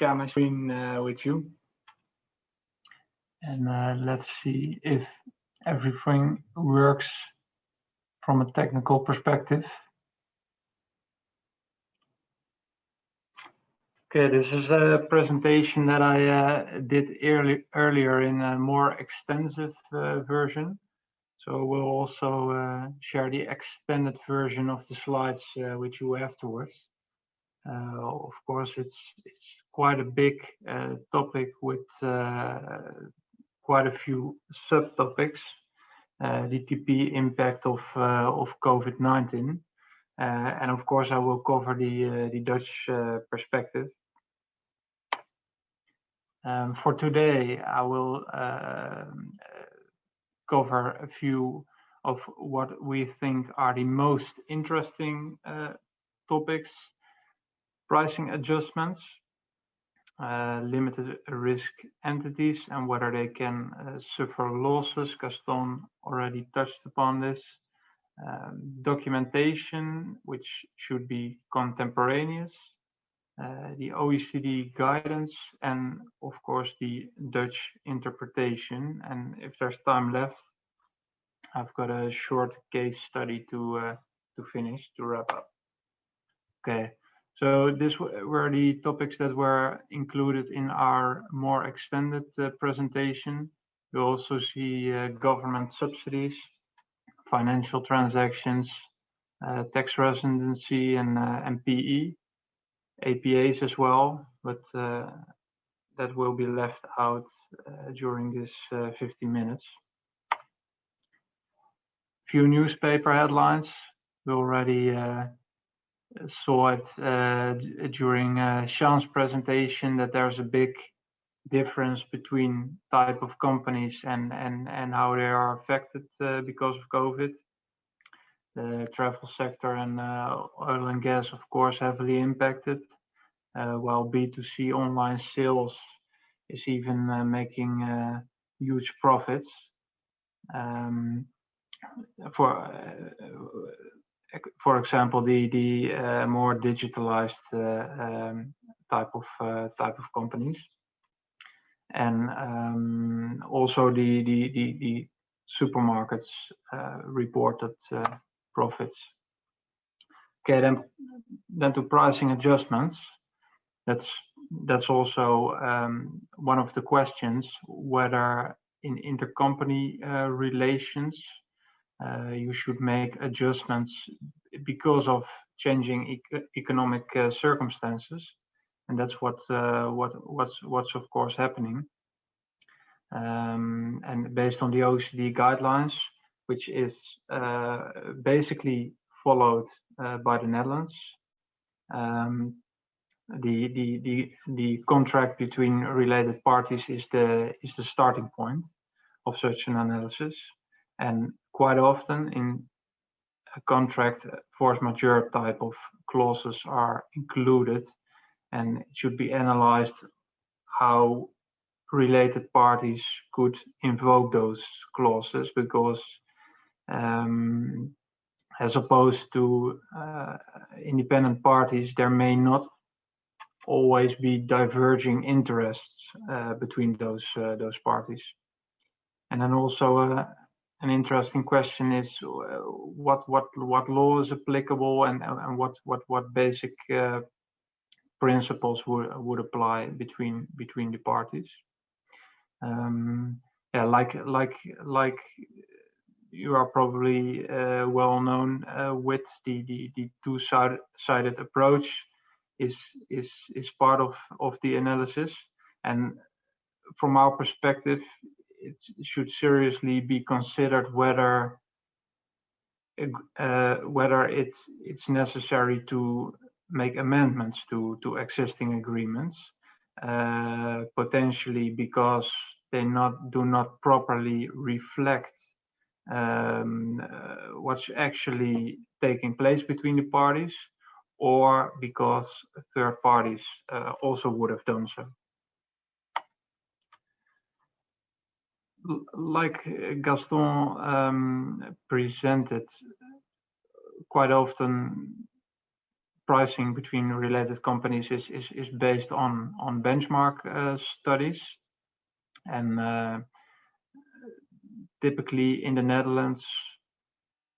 share my screen with you. And let's see if everything works from a technical perspective. Okay, this is a presentation that I did earlier in a more extensive version. So we'll also share the extended version of the slides with you afterwards. Of course, it's quite a big topic with quite a few subtopics. The TP impact of COVID-19, and of course I will cover the Dutch perspective. For today, I will cover a few of what we think are the most interesting topics: pricing adjustments, limited risk entities and whether they can suffer losses. Gaston already touched upon this. Documentation, which should be contemporaneous, the OECD guidance, and of course the Dutch interpretation. And if there's time left, I've got a short case study to finish, to wrap up. Okay. So these were the topics that were included in our more extended presentation. You also see government subsidies, financial transactions, tax residency, and PE, APAs as well, but that will be left out during this 50 minutes. Few newspaper headlines. We already saw it during Sean's presentation that there's a big difference between type of companies and how they are affected because of COVID. The travel sector and oil and gas, of course, heavily impacted, while B2C online sales is even making huge profits. For example, the more digitalized type of companies, and also the supermarkets reported profits. Okay, then to pricing adjustments. That's also one of the questions, whether in intercompany relations you should make adjustments because of changing economic circumstances, and that's what's of course happening. And based on the OECD guidelines, which is basically followed by the Netherlands, the contract between related parties is the starting point of such an analysis. And quite often in a contract, force majeure type of clauses are included, and it should be analyzed how related parties could invoke those clauses, because as opposed to independent parties, there may not always be diverging interests between those parties. And then also an interesting question is what law is applicable, and what basic principles would apply between the parties. Yeah, like you are probably well known with the two-sided approach is part of the analysis, and from our perspective, it should seriously be considered whether it's necessary to make amendments to existing agreements, potentially because they do not properly reflect what's actually taking place between the parties, or because third parties also would have done so. Like Gaston presented, quite often pricing between related companies is based on benchmark studies, and typically in the Netherlands,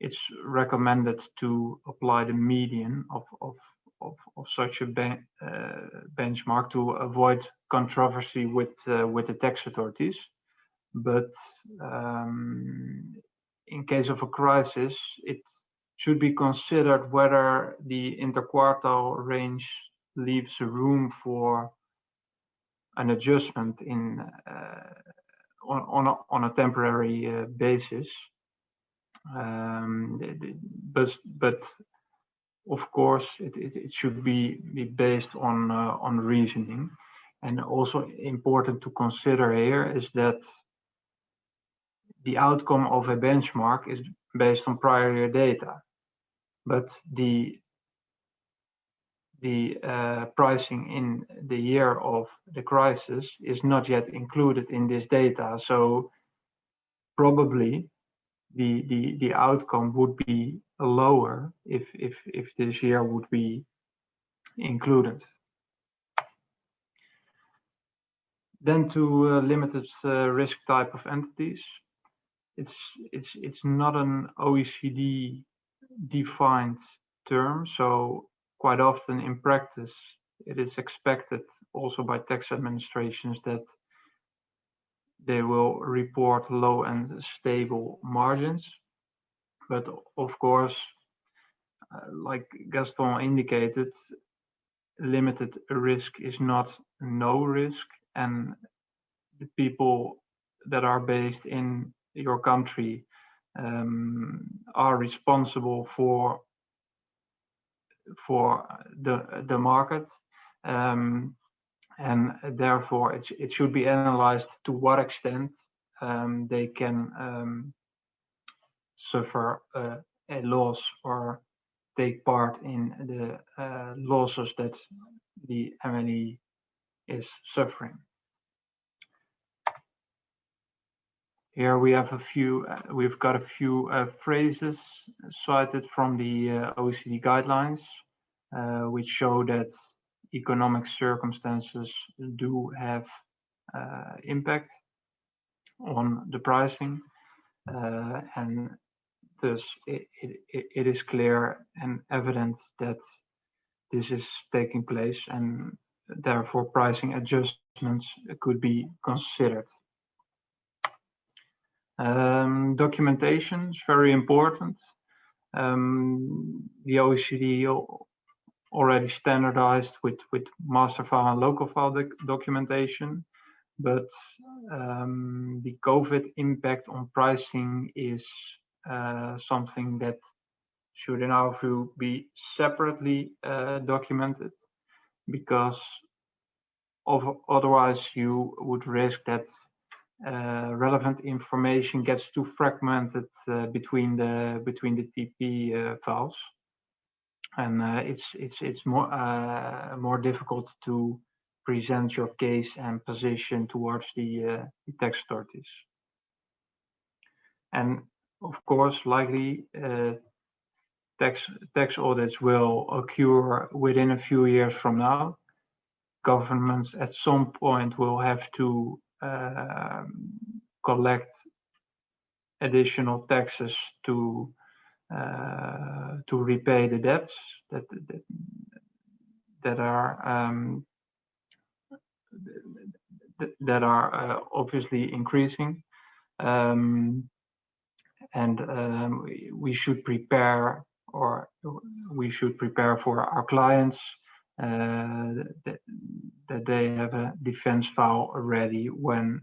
it's recommended to apply the median of such a benchmark to avoid controversy with the tax authorities. But in case of a crisis, it should be considered whether the interquartile range leaves room for an adjustment in on a temporary basis. But of course, it should be based on reasoning. And also important to consider here is that the outcome of a benchmark is based on prior year data, but the pricing in the year of the crisis is not yet included in this data. So probably the outcome would be lower if this year would be included. Then to limited risk type of entities, it's not an OECD defined term, so quite often in practice it is expected also by tax administrations that they will report low and stable margins. But of course, like Gaston indicated, limited risk is not no risk, and the people that are based in your country are responsible for the market, and therefore it should be analyzed to what extent they can suffer a loss or take part in the losses that the MNE is suffering. Here we have a few. We've got a few phrases cited from the OECD guidelines, which show that economic circumstances do have impact on the pricing, and thus it is clear and evident that this is taking place, and therefore pricing adjustments could be considered. Documentation is very important. The OECD already standardized with master file and local file documentation, but the COVID impact on pricing is something that should, in our view, be separately documented, because otherwise you would risk that relevant information gets too fragmented between the TP files, and it's more difficult to present your case and position towards the tax authorities. And of course, likely tax audits will occur within a few years from now. Governments at some point will have to collect additional taxes to repay the debts that are obviously increasing, and we should prepare for our clients that they have a defense file ready when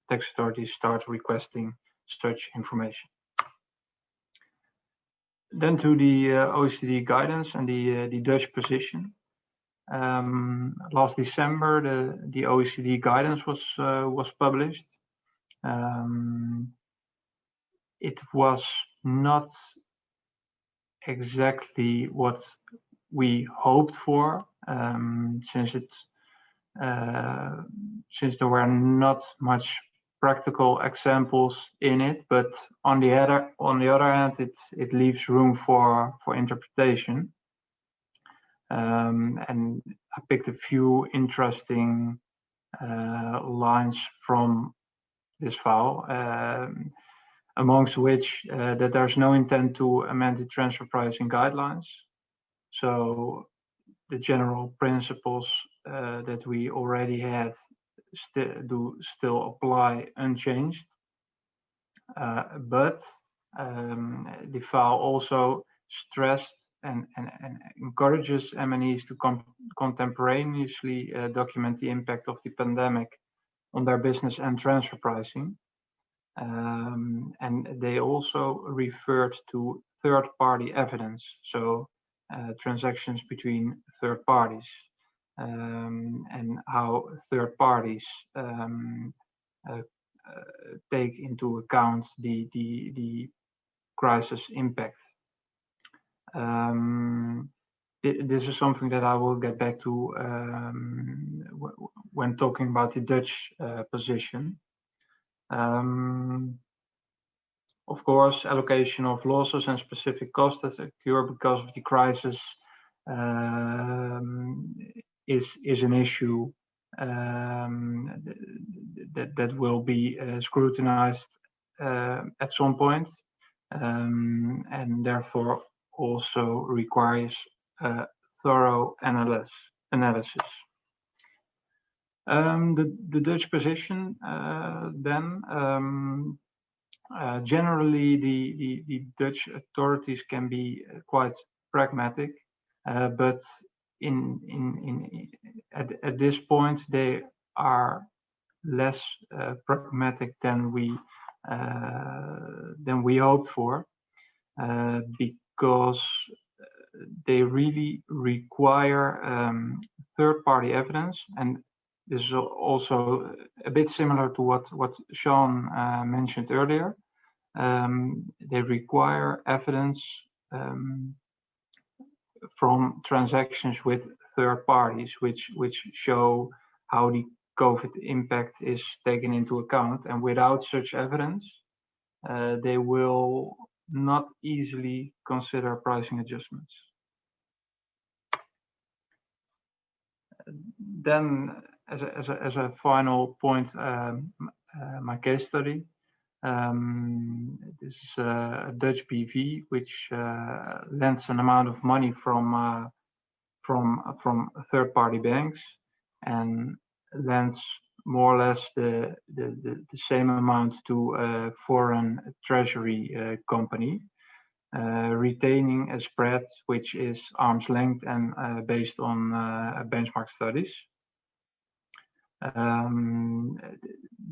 tax authorities start requesting such information. Then to the OECD guidance and the Dutch position. Last December, the OECD guidance was published. It was not exactly what we hoped for, since there were not much practical examples in it, but on the other hand, it leaves room for interpretation. And I picked a few interesting lines from this file, amongst which that there's no intent to amend the transfer pricing guidelines. So the general principles that we already had still apply unchanged. But the file also stressed and encourages MNEs to contemporaneously document the impact of the pandemic on their business and transfer pricing. And they also referred to third-party evidence, so transactions between third parties, and how third parties take into account the crisis impact. This is something that I will get back to when talking about the Dutch position. Of course, allocation of losses and specific costs that occur because of the crisis is an issue that will be scrutinized at some point, and therefore also requires thorough analysis. The Dutch position then. Generally, the Dutch authorities can be quite pragmatic, but at this point they are less pragmatic than we hoped for, because they really require third-party evidence, and this is also a bit similar to what Sean mentioned earlier. They require evidence from transactions with third parties, which show how the COVID impact is taken into account. And without such evidence, they will not easily consider pricing adjustments. Then, as a final point, my case study. This is a Dutch BV which lends an amount of money from third-party banks and lends more or less the same amount to a foreign treasury company, retaining a spread which is arm's length and based on benchmark studies.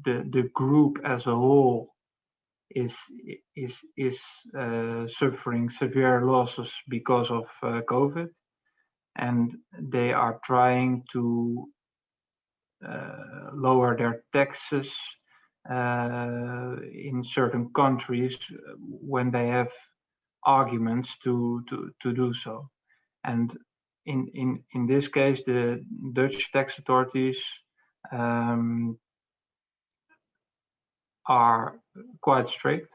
The group as a whole is suffering severe losses because of COVID, and they are trying to lower their taxes in certain countries when they have arguments to do so. And in this case, the Dutch tax authorities are quite strict.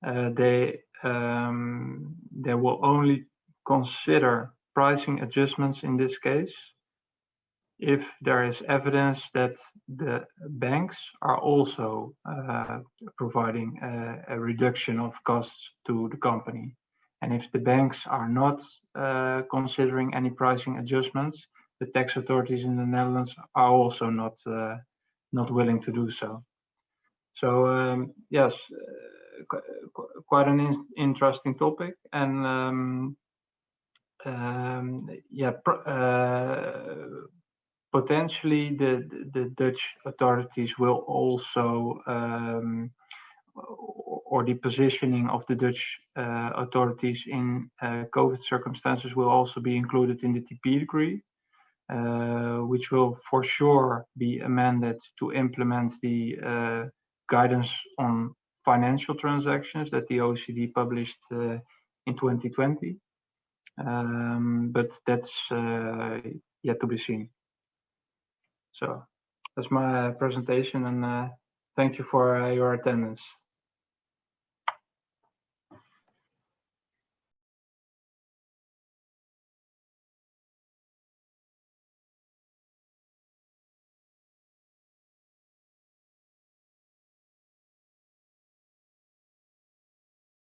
They will only consider pricing adjustments in this case if there is evidence that the banks are also providing a reduction of costs to the company. And if the banks are not considering any pricing adjustments, the tax authorities in the Netherlands are also not willing to do so. So yes, quite an interesting topic, and yeah, potentially the Dutch authorities will also, or the positioning of the Dutch authorities in COVID circumstances will also be included in the TP decree, which will for sure be amended to implement the guidance on financial transactions that the OECD published in 2020. But that's yet to be seen. So that's my presentation, and Thank you for your attendance.